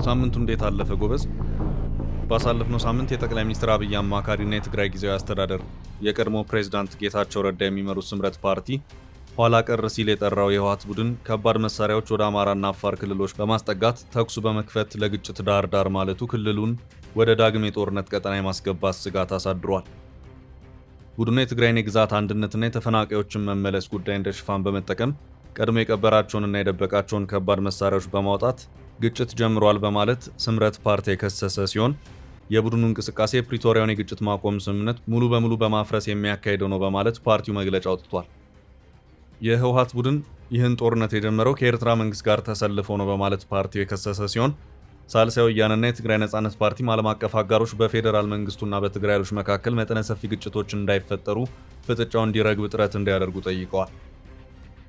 ሳምንቱ እንዴት አለፈ ጎበዝ? ባሳለፍነው ሳምንት የጠቅላይ ሚኒስትር አብይ አማካሪና የትግራይ ጊዜያዊ አስተዳደር የቀድሞ ፕሬዝዳንት ጌታቸው ረዳ የሚመሩት ስምረት ፓርቲ ኋላ ቀር ሲል የጠራው የህወሓት ቡድን ከባድ መሳሪያዎች ወደ አማራና አፋር ክልሎች በማስጠጋት ተኩሱ በመክፈት ለግጭት ዳር ማለቱ ክልሉን ወደ ዳግም የጦርነት ቀጠና የማስገባት ስጋት አሳድሯል። ቡድኑ የትግራይን የግዛት አንድነትና የተፈናቃዮችን መመለስ ጉዳይ እንደ ሽፋን በመጠቀም ቀድሞ የቀበራቸውንና የደበቃቸውን ከባድ መሳሪያዎች በማውጣት ግጭት ጀምሯል በማለት ስምረት ፓርቲ የከሰሰ ሲሆን የቡድኑ እንቅስቃሴ የፕሪቶሪያውን የግጭት ማቆም ስምምነት ሙሉ በሙሉ በማፍረስ የሚያካሂደው ነው በማለት ፓርቲው መግለጫ አውጥቷል። የህወሓት ቡድን ይህን ጦርነት የጀመረው ከኤርትራ መንግስት ጋር ተሰልፈው ነው በማለት ፓርቲው የከሰሰ ሲሆን ሳልሳይ ወያነና የትግራይ ነጻነት ፓርቲ ዓለም አቀፍ አጋሮች በፌዴራል መንግስቱና በትግራይ ኃይሎች መካከል መጠነ ሰፊ ግጭቶች እንዳይፈጠሩ ፍጥጫው እንዲረግብ ጥረት እንዲያደርጉ ጠይቀዋል።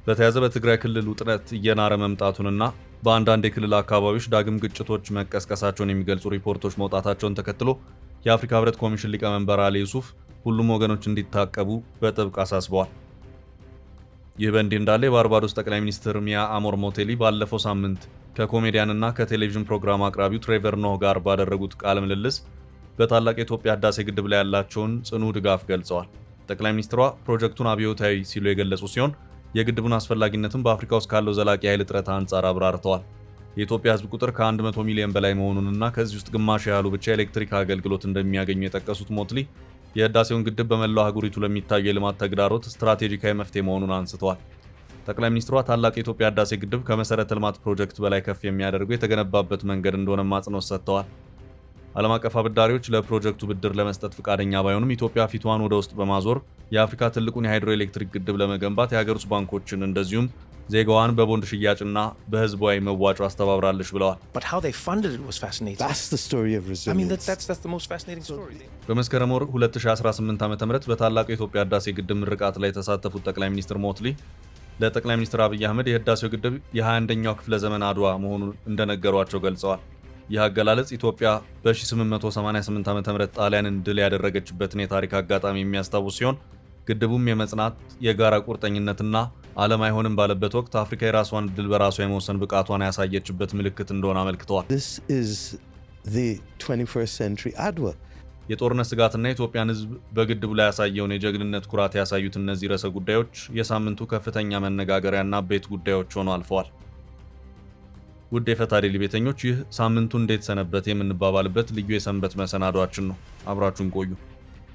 በተያያዘ በትግራይ ክልል ውጥረት እየናረ መምጣቱንና በአንዳንድ የክልል አካባቢዎች ዳግም ግጭቶች መቀስቀሳቸውን የሚገልጹ ሪፖርቶች መውጣታቸውን ተከትሎ የአፍሪካ ህብረት ኮሚሽን ሊቀመንበር አሊ ዩሱፍ ሁሉም ወገኖች እንዲታቀቡ በጥብቅ አሳስበዋል። ይህ በእንዲህ እንዳለ የባርባዶስ ጠቅላይ ሚኒስትር ሚያ አሞር ሞቴሊ ባለፈው ሳምንት ከኮሜዲያንና ከቴሌቪዥን ፕሮግራም አቅራቢው ትሬቨር ኖህ ጋር ባደረጉት ቃለ ምልልስ በታላቅ የኢትዮጵያ ህዳሴ ግድብ ላይ ያላቸውን ጽኑ ድጋፍ ገልጸዋል። ጠቅላይ ሚኒስትሯ ፕሮጀክቱን አብዮታዊ ሲሉ የገለጹ ሲሆን የግድቡን አስፈላጊነትም በአፍሪካ ውስጥ ካለው ዘላቂ ኃይል እጥረት አንጻር አብራርተዋል። የኢትዮጵያ ህዝብ ቁጥር ከ100 ሚሊዮን በላይ መሆኑንና ከዚህ ውስጥ ግማሽ ያህሉ ብቻ የኤሌክትሪክ አገልግሎት እንደሚያገኙ የጠቀሱት ሞትሊ የህዳሴውን ግድብ በመላው አህጉሪቱ ለሚታዩ የልማት ተግዳሮት ስትራቴጂካዊ መፍትሄ መሆኑን አንስተዋል። ጠቅላይ ሚኒስትሯ ታላቅ የኢትዮጵያ ህዳሴ ግድብ ከመሰረተ ልማት ፕሮጀክት በላይ ከፍ የሚያደርገው የተገነባበት መንገድ እንደሆነ አጽንኦት ሰጥተዋል። ዓለም አቀፍ አበዳሪዎች ለፕሮጀክቱ ብድር ለመስጠት ፈቃደኛ ባይሆኑም ኢትዮጵያ ፊቷን ወደ ውስጥ በማዞር የአፍሪካ ትልቁን የሃይድሮ ኤሌክትሪክ ግድብ ለመገንባት የሀገር ውስጥ ባንኮችን እንደዚሁም ዜጋዋን በቦንድ ሽያጭና በህዝባዊ መዋጮ አስተባብራለች ብለዋል። በመስከረም ወር 2018 ዓ.ም በታላቁ የኢትዮጵያ ህዳሴ ግድብ ምርቃት ላይ የተሳተፉት ጠቅላይ ሚኒስትር ሞትሊ ለጠቅላይ ሚኒስትር አብይ አህመድ የህዳሴው ግድብ የ21ኛው ክፍለ ዘመን አድዋ መሆኑን እንደነገሯቸው ገልጸዋል። ይህ አገላለጽ ኢትዮጵያ በ1888 ዓ.ም ጣሊያንን ድል ያደረገችበትን የታሪክ አጋጣሚ የሚያስታውስ ሲሆን ግድቡም የመጽናት የጋራ ቁርጠኝነትና ዓለም አይሆንም ባለበት ወቅት አፍሪካ የራሷን ድል በራሷ የመወሰን ብቃቷን ያሳየችበት ምልክት እንደሆነ አመልክተዋል። የጦርነት ስጋትና የኢትዮጵያን ህዝብ በግድቡ ላይ ያሳየውን የጀግንነት ኩራት ያሳዩት እነዚህ ርዕሰ ጉዳዮች የሳምንቱ ከፍተኛ መነጋገሪያና አበይት ጉዳዮች ሆነው አልፈዋል። ውድ የፈታ ዴይሊ ቤተኞች፣ ይህ ሳምንቱ እንዴት ሰነበት የምንባባልበት ልዩ የሰንበት መሰናዷችን ነው። አብራችሁን ቆዩ።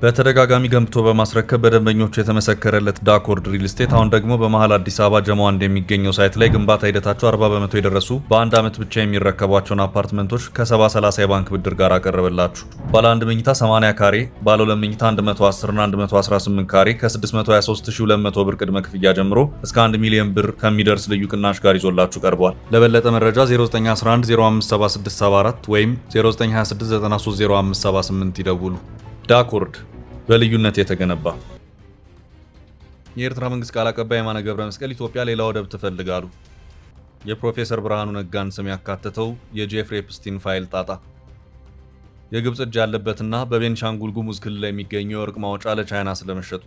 በተደጋጋሚ ገንብቶ በማስረከብ በደንበኞቹ የተመሰከረለት ዳኮርድ ሪል ስቴት አሁን ደግሞ በመሃል አዲስ አበባ ጀሞ አንድ የሚገኘው ሳይት ላይ ግንባታ ሂደታቸው 40% የደረሱ በአንድ ዓመት ብቻ የሚረከቧቸውን አፓርትመንቶች ከ70/30 የባንክ ብድር ጋር አቀረበላችሁ። ባለ 1 መኝታ 80 ካሬ፣ ባለ 2 መኝታ 110 እና 118 ካሬ ከ623200 ብር ቅድመ ክፍያ ጀምሮ እስከ 1 ሚሊዮን ብር ከሚደርስ ልዩ ቅናሽ ጋር ይዞላችሁ ቀርቧል። ለበለጠ መረጃ 0911057674 ወይም 0926930578 ይደውሉ። ዳኮርድ በልዩነት የተገነባ። የኤርትራ መንግስት ቃል አቀባይ የማነ ገብረ መስቀል ኢትዮጵያ ሌላ ወደብ ትፈልጋሉ። የፕሮፌሰር ብርሃኑ ነጋን ስም ያካተተው የጄፍሪ ኤፕስቲን ፋይል ጣጣ። የግብጽ እጅ ያለበትና በቤንሻንጉል ጉሙዝ ክልል ላይ የሚገኘው የወርቅ ማውጫ ለቻይና ስለመሸጡ።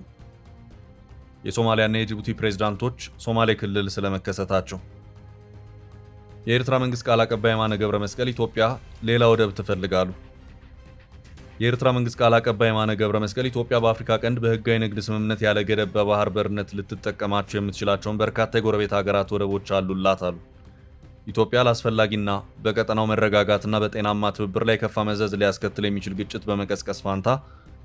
የሶማሊያና የጅቡቲ ፕሬዝዳንቶች ሶማሌ ክልል ስለመከሰታቸው። የኤርትራ መንግስት ቃል አቀባይ የማነ ገብረ መስቀል ኢትዮጵያ ሌላ ወደብ ትፈልጋሉ። የኤርትራ መንግስት ቃል አቀባይ የማነ ገብረ መስቀል ኢትዮጵያ በአፍሪካ ቀንድ በህጋዊ ንግድ ስምምነት ያለ ገደብ በባህር በርነት ልትጠቀማቸው የምትችላቸውን በርካታ የጎረቤት ሀገራት ወደቦች አሉላት አሉ። ኢትዮጵያ ላስፈላጊና በቀጠናው መረጋጋትና በጤናማ ትብብር ላይ ከፋ መዘዝ ሊያስከትል የሚችል ግጭት በመቀስቀስ ፋንታ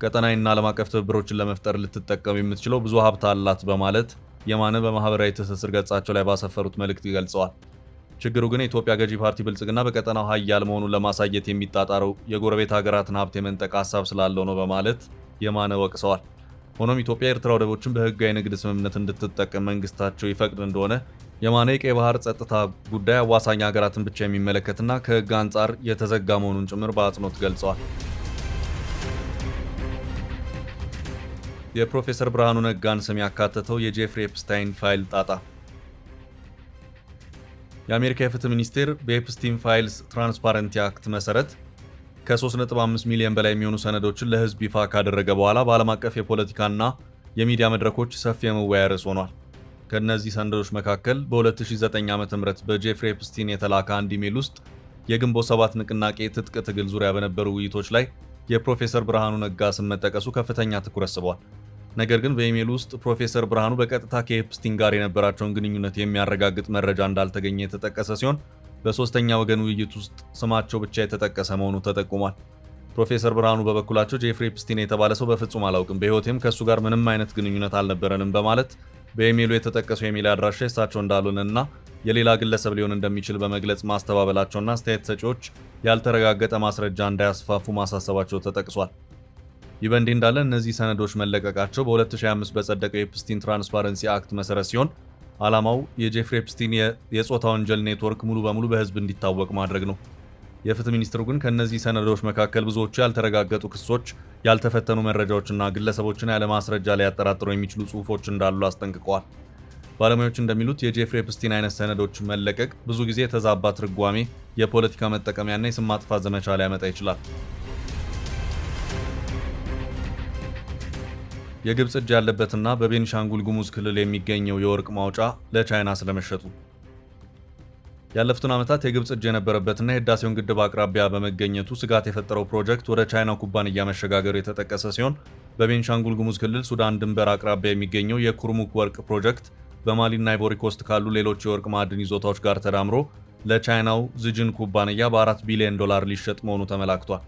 ቀጠናዊና ዓለም አቀፍ ትብብሮችን ለመፍጠር ልትጠቀም የምትችለው ብዙ ሀብት አላት በማለት የማነ በማህበራዊ ትስስር ገጻቸው ላይ ባሰፈሩት መልእክት ገልጸዋል። ችግሩ ግን የኢትዮጵያ ገዢ ፓርቲ ብልጽግና በቀጠናው ኃያል መሆኑን ለማሳየት የሚጣጣረው የጎረቤት ሀገራትን ሀብት የመንጠቅ ሀሳብ ስላለው ነው በማለት የማነ ወቅሰዋል። ሆኖም ኢትዮጵያ የኤርትራ ወደቦችን በህጋዊ ንግድ ስምምነት እንድትጠቀም መንግስታቸው ይፈቅድ እንደሆነ የማነ የቀይ ባህር ጸጥታ ጉዳይ አዋሳኝ ሀገራትን ብቻ የሚመለከትና ከህግ አንጻር የተዘጋ መሆኑን ጭምር በአጽንኦት ገልጸዋል። የፕሮፌሰር ብርሃኑ ነጋን ስም ያካተተው የጄፍሪ ኤፕስታይን ፋይል ጣጣ። የአሜሪካ የፍትህ ሚኒስቴር በኤፕስቲን ፋይልስ ትራንስፓረንሲ አክት መሰረት ከ3.5 ሚሊዮን በላይ የሚሆኑ ሰነዶችን ለህዝብ ይፋ ካደረገ በኋላ በዓለም አቀፍ የፖለቲካና የሚዲያ መድረኮች ሰፊ የመወያያ ርዕስ ሆኗል። ከእነዚህ ሰነዶች መካከል በ2009 ዓ.ም በጄፍሪ ኤፕስቲን የተላከ አንድ ኢሜል ውስጥ የግንቦት ሰባት ንቅናቄ ትጥቅ ትግል ዙሪያ በነበሩ ውይይቶች ላይ የፕሮፌሰር ብርሃኑ ነጋ ስም መጠቀሱ ከፍተኛ ትኩረት ስቧል። ነገር ግን በኢሜይሉ ውስጥ ፕሮፌሰር ብርሃኑ በቀጥታ ከኤፕስቲን ጋር የነበራቸውን ግንኙነት የሚያረጋግጥ መረጃ እንዳልተገኘ የተጠቀሰ ሲሆን በሶስተኛ ወገን ውይይት ውስጥ ስማቸው ብቻ የተጠቀሰ መሆኑ ተጠቁሟል። ፕሮፌሰር ብርሃኑ በበኩላቸው ጄፍሪ ኤፕስቲን የተባለ ሰው በፍጹም አላውቅም፣ በሕይወቴም ከእሱ ጋር ምንም አይነት ግንኙነት አልነበረንም በማለት በኢሜይሉ የተጠቀሰው የኢሜይል አድራሻ የሳቸው እንዳልሆነና የሌላ ግለሰብ ሊሆን እንደሚችል በመግለጽ ማስተባበላቸውና አስተያየት ሰጪዎች ያልተረጋገጠ ማስረጃ እንዳያስፋፉ ማሳሰባቸው ተጠቅሷል። ይህ በእንዲህ እንዳለ እነዚህ ሰነዶች መለቀቃቸው በ2025 በጸደቀው የኤፕስቲን ትራንስፓረንሲ አክት መሰረት ሲሆን ዓላማው የጄፍሪ ኤፕስቲን የጾታ ወንጀል ኔትወርክ ሙሉ በሙሉ በሕዝብ እንዲታወቅ ማድረግ ነው። የፍትህ ሚኒስትሩ ግን ከእነዚህ ሰነዶች መካከል ብዙዎቹ ያልተረጋገጡ ክሶች፣ ያልተፈተኑ መረጃዎችና ግለሰቦችን ያለ ማስረጃ ሊያጠራጥሩ የሚችሉ ጽሑፎች እንዳሉ አስጠንቅቀዋል። ባለሙያዎች እንደሚሉት የጄፍሪ ኤፕስቲን አይነት ሰነዶች መለቀቅ ብዙ ጊዜ የተዛባ ትርጓሜ፣ የፖለቲካ መጠቀሚያና የስም ማጥፋት ዘመቻ ሊያመጣ ይችላል። የግብፅ እጅ ያለበትና በቤኒሻንጉል ጉሙዝ ክልል የሚገኘው የወርቅ ማውጫ ለቻይና ስለመሸጡ። ያለፉትን ዓመታት የግብፅ እጅ የነበረበትና የህዳሴውን ግድብ አቅራቢያ በመገኘቱ ስጋት የፈጠረው ፕሮጀክት ወደ ቻይናው ኩባንያ መሸጋገሩ የተጠቀሰ ሲሆን በቤኒሻንጉል ጉሙዝ ክልል ሱዳን ድንበር አቅራቢያ የሚገኘው የኩርሙክ ወርቅ ፕሮጀክት በማሊና አይቮሪ ኮስት ካሉ ሌሎች የወርቅ ማዕድን ይዞታዎች ጋር ተዳምሮ ለቻይናው ዝጅን ኩባንያ በ4 ቢሊዮን ዶላር ሊሸጥ መሆኑ ተመላክቷል።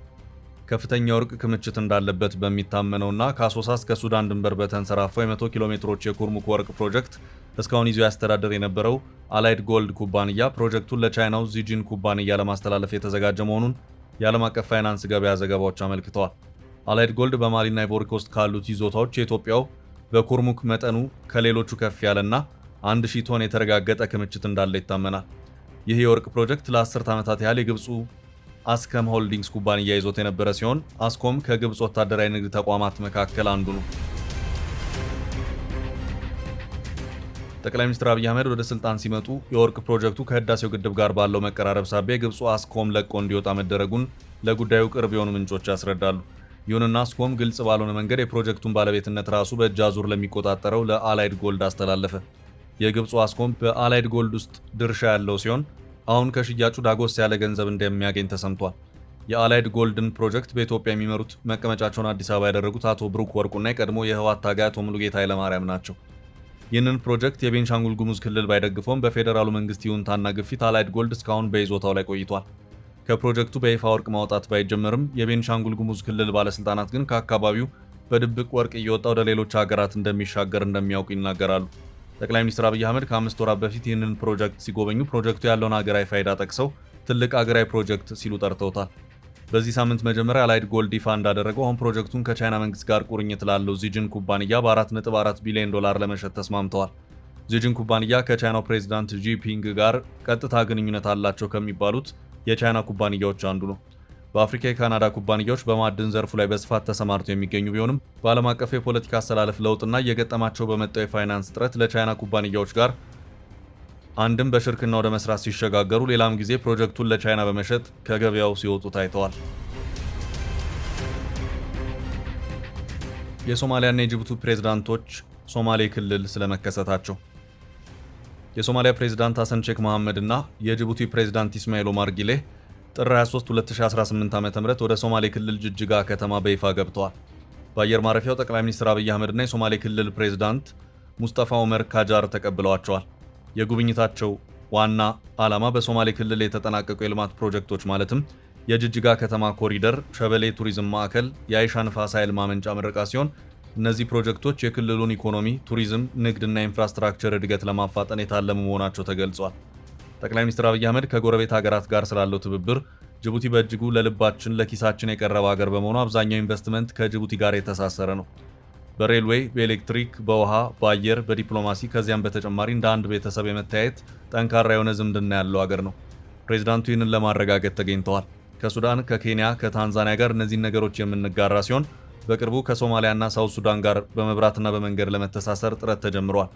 ከፍተኛ የወርቅ ክምችት እንዳለበት በሚታመነውና ከአሶሳ እስከ ሱዳን ድንበር በተንሰራፋው የ100 ኪሎ ሜትሮች የኩርሙክ ወርቅ ፕሮጀክት እስካሁን ይዞ ያስተዳደር የነበረው አላይድ ጎልድ ኩባንያ ፕሮጀክቱን ለቻይናው ዚጂን ኩባንያ ለማስተላለፍ የተዘጋጀ መሆኑን የዓለም አቀፍ ፋይናንስ ገበያ ዘገባዎች አመልክተዋል። አላይድ ጎልድ በማሊና አይቮሪ ኮስት ካሉት ይዞታዎች የኢትዮጵያው በኩርሙክ መጠኑ ከሌሎቹ ከፍ ያለና 1000 ቶን የተረጋገጠ ክምችት እንዳለ ይታመናል። ይህ የወርቅ ፕሮጀክት ለ10 ዓመታት ያህል የግብፁ አስከም ሆልዲንግስ ኩባንያ ይዞት የነበረ ሲሆን አስኮም ከግብፅ ወታደራዊ ንግድ ተቋማት መካከል አንዱ ነው። ጠቅላይ ሚኒስትር አብይ አህመድ ወደ ስልጣን ሲመጡ የወርቅ ፕሮጀክቱ ከህዳሴው ግድብ ጋር ባለው መቀራረብ ሳቢያ የግብፁ አስኮም ለቆ እንዲወጣ መደረጉን ለጉዳዩ ቅርብ የሆኑ ምንጮች ያስረዳሉ። ይሁንና አስኮም ግልጽ ባልሆነ መንገድ የፕሮጀክቱን ባለቤትነት ራሱ በእጅ አዙር ለሚቆጣጠረው ለአላይድ ጎልድ አስተላለፈ። የግብፁ አስኮም በአላይድ ጎልድ ውስጥ ድርሻ ያለው ሲሆን አሁን ከሽያጩ ዳጎስ ያለ ገንዘብ እንደሚያገኝ ተሰምቷል። የአላይድ ጎልድን ፕሮጀክት በኢትዮጵያ የሚመሩት መቀመጫቸውን አዲስ አበባ ያደረጉት አቶ ብሩክ ወርቁና የቀድሞ የህወሓት ታጋይ አቶ ሙሉጌታ ኃይለማርያም ናቸው። ይህንን ፕሮጀክት የቤንሻንጉል ጉሙዝ ክልል ባይደግፈውም በፌዴራሉ መንግስት ይሁንታና ግፊት አላይድ ጎልድ እስካሁን በይዞታው ላይ ቆይቷል። ከፕሮጀክቱ በይፋ ወርቅ ማውጣት ባይጀመርም የቤንሻንጉል ጉሙዝ ክልል ባለስልጣናት ግን ከአካባቢው በድብቅ ወርቅ እየወጣ ወደ ሌሎች ሀገራት እንደሚሻገር እንደሚያውቁ ይናገራሉ። ጠቅላይ ሚኒስትር አብይ አህመድ ከ5 ወራት በፊት ይህንን ፕሮጀክት ሲጎበኙ ፕሮጀክቱ ያለውን ሀገራዊ ፋይዳ ጠቅሰው ትልቅ ሀገራዊ ፕሮጀክት ሲሉ ጠርተውታል። በዚህ ሳምንት መጀመሪያ አላይድ ጎልድ ይፋ እንዳደረገው አሁን ፕሮጀክቱን ከቻይና መንግስት ጋር ቁርኝት ላለው ዚጅን ኩባንያ በ4.4 ቢሊዮን ዶላር ለመሸጥ ተስማምተዋል። ዚጅን ኩባንያ ከቻይናው ፕሬዚዳንት ጂፒንግ ጋር ቀጥታ ግንኙነት አላቸው ከሚባሉት የቻይና ኩባንያዎች አንዱ ነው። በአፍሪካ የካናዳ ኩባንያዎች በማዕድን ዘርፉ ላይ በስፋት ተሰማርተው የሚገኙ ቢሆንም በዓለም አቀፍ የፖለቲካ አሰላለፍ ለውጥና እየገጠማቸው በመጣው የፋይናንስ እጥረት ለቻይና ኩባንያዎች ጋር አንድም በሽርክና ወደ መስራት ሲሸጋገሩ፣ ሌላም ጊዜ ፕሮጀክቱን ለቻይና በመሸጥ ከገበያው ሲወጡ ታይተዋል። የሶማሊያና የጅቡቲ ፕሬዝዳንቶች ሶማሌ ክልል ስለመከሰታቸው። የሶማሊያ ፕሬዝዳንት ሐሰን ሼክ መሐመድ እና የጅቡቲ ፕሬዝዳንት ኢስማኤል ኦማር ጊሌህ ጥር 23 2018 ዓ.ም ወደ ሶማሌ ክልል ጅጅጋ ከተማ በይፋ ገብተዋል። በአየር ማረፊያው ጠቅላይ ሚኒስትር አብይ አህመድና የሶማሌ ክልል ፕሬዝዳንት ሙስጠፋ ኡመር ካጃር ተቀብለዋቸዋል። የጉብኝታቸው ዋና ዓላማ በሶማሌ ክልል የተጠናቀቁ የልማት ፕሮጀክቶች ማለትም የጅጅጋ ከተማ ኮሪደር፣ ሸበሌ ቱሪዝም ማዕከል፣ የአይሻ ንፋስ ኃይል ማመንጫ ምረቃ ሲሆን እነዚህ ፕሮጀክቶች የክልሉን ኢኮኖሚ፣ ቱሪዝም፣ ንግድና ኢንፍራስትራክቸር እድገት ለማፋጠን የታለሙ መሆናቸው ተገልጿል። ጠቅላይ ሚኒስትር አብይ አህመድ ከጎረቤት ሀገራት ጋር ስላለው ትብብር ጅቡቲ በእጅጉ ለልባችን ለኪሳችን የቀረበ ሀገር በመሆኑ አብዛኛው ኢንቨስትመንት ከጅቡቲ ጋር የተሳሰረ ነው። በሬልዌይ፣ በኤሌክትሪክ፣ በውሃ፣ በአየር፣ በዲፕሎማሲ ከዚያም በተጨማሪ እንደ አንድ ቤተሰብ የመታየት ጠንካራ የሆነ ዝምድና ያለው ሀገር ነው። ፕሬዚዳንቱ ይህንን ለማረጋገጥ ተገኝተዋል። ከሱዳን፣ ከኬንያ፣ ከታንዛኒያ ጋር እነዚህን ነገሮች የምንጋራ ሲሆን በቅርቡ ከሶማሊያና ሳውት ሱዳን ጋር በመብራትና በመንገድ ለመተሳሰር ጥረት ተጀምሯል።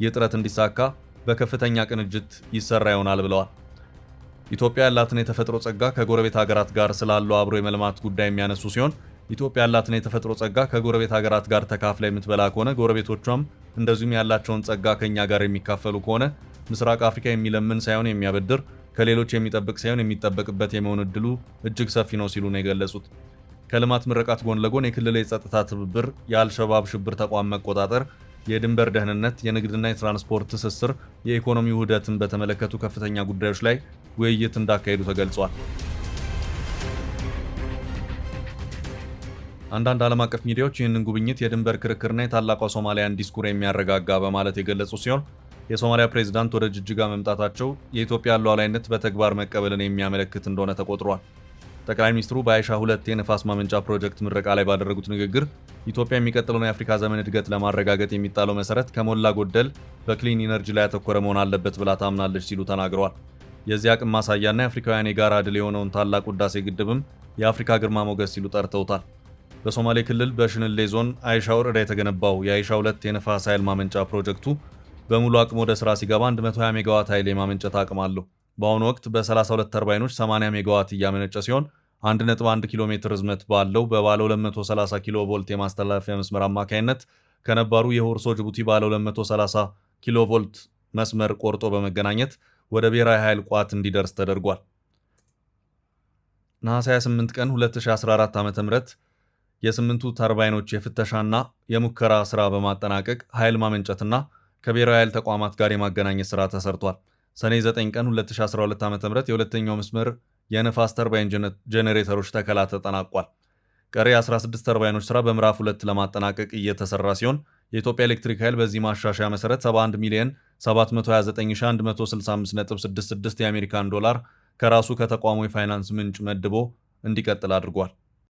ይህ ጥረት እንዲሳካ በከፍተኛ ቅንጅት ይሰራ ይሆናል ብለዋል። ኢትዮጵያ ያላትን የተፈጥሮ ጸጋ ከጎረቤት ሀገራት ጋር ስላለው አብሮ የመልማት ጉዳይ የሚያነሱ ሲሆን ኢትዮጵያ ያላትን የተፈጥሮ ጸጋ ከጎረቤት ሀገራት ጋር ተካፍላ የምትበላ ከሆነ ጎረቤቶቿም እንደዚሁም ያላቸውን ጸጋ ከኛ ጋር የሚካፈሉ ከሆነ ምስራቅ አፍሪካ የሚለምን ሳይሆን የሚያበድር፣ ከሌሎች የሚጠብቅ ሳይሆን የሚጠበቅበት የመሆን እድሉ እጅግ ሰፊ ነው ሲሉ ነው የገለጹት። ከልማት ምርቃት ጎን ለጎን የክልል የጸጥታ ትብብር፣ የአልሸባብ ሽብር ተቋም መቆጣጠር፣ የድንበር ደህንነት፣ የንግድና የትራንስፖርት ትስስር፣ የኢኮኖሚ ውህደትን በተመለከቱ ከፍተኛ ጉዳዮች ላይ ውይይት እንዳካሄዱ ተገልጿል። አንዳንድ ዓለም አቀፍ ሚዲያዎች ይህንን ጉብኝት የድንበር ክርክርና የታላቋ ሶማሊያን ዲስኩር የሚያረጋጋ በማለት የገለጹ ሲሆን የሶማሊያ ፕሬዝዳንት ወደ ጅጅጋ መምጣታቸው የኢትዮጵያን ሉዓላዊነት በተግባር መቀበልን የሚያመለክት እንደሆነ ተቆጥሯል። ጠቅላይ ሚኒስትሩ በአይሻ 2 የነፋስ ማመንጫ ፕሮጀክት ምረቃ ላይ ባደረጉት ንግግር ኢትዮጵያ የሚቀጥለውን የአፍሪካ ዘመን እድገት ለማረጋገጥ የሚጣለው መሰረት ከሞላ ጎደል በክሊን ኢነርጂ ላይ ያተኮረ መሆን አለበት ብላ ታምናለች ሲሉ ተናግረዋል። የዚህ አቅም ማሳያና የአፍሪካውያን የጋራ ድል የሆነውን ታላቁ ህዳሴ ግድብም የአፍሪካ ግርማ ሞገስ ሲሉ ጠርተውታል። በሶማሌ ክልል በሽንሌ ዞን አይሻ ወረዳ የተገነባው የአይሻ 2 የነፋስ ኃይል ማመንጫ ፕሮጀክቱ በሙሉ አቅም ወደ ስራ ሲገባ 120 ሜጋዋት ኃይል የማመንጨት አቅም አለው። በአሁኑ ወቅት በ32 ተርባይኖች 80 ሜጋዋት እያመነጨ ሲሆን 1.1 ኪሎ ሜትር ርዝመት ባለው በባለ 230 ኪሎ ቮልት የማስተላለፊያ መስመር አማካይነት ከነባሩ የሆርሶ ጅቡቲ ባለ 230 ኪሎ ቮልት መስመር ቆርጦ በመገናኘት ወደ ብሔራዊ ኃይል ቋት እንዲደርስ ተደርጓል። ነሐሴ 28 ቀን 2014 ዓ.ም የስምንቱ ተርባይኖች የፍተሻና የሙከራ ስራ በማጠናቀቅ ኃይል ማመንጨትና ከብሔራዊ ኃይል ተቋማት ጋር የማገናኘት ስራ ተሰርቷል። ሰኔ 9 ቀን 2012 ዓ.ም የሁለተኛው መስመር የነፋስ ተርባይን ጄኔሬተሮች ተከላ ተጠናቋል። ቀሪ 16 ተርባይኖች ስራ በምዕራፍ 2 ለማጠናቀቅ እየተሰራ ሲሆን የኢትዮጵያ ኤሌክትሪክ ኃይል በዚህ ማሻሻያ መሰረት 71 ሚሊዮን 729,165.66 የአሜሪካን ዶላር ከራሱ ከተቋሙ የፋይናንስ ምንጭ መድቦ እንዲቀጥል አድርጓል።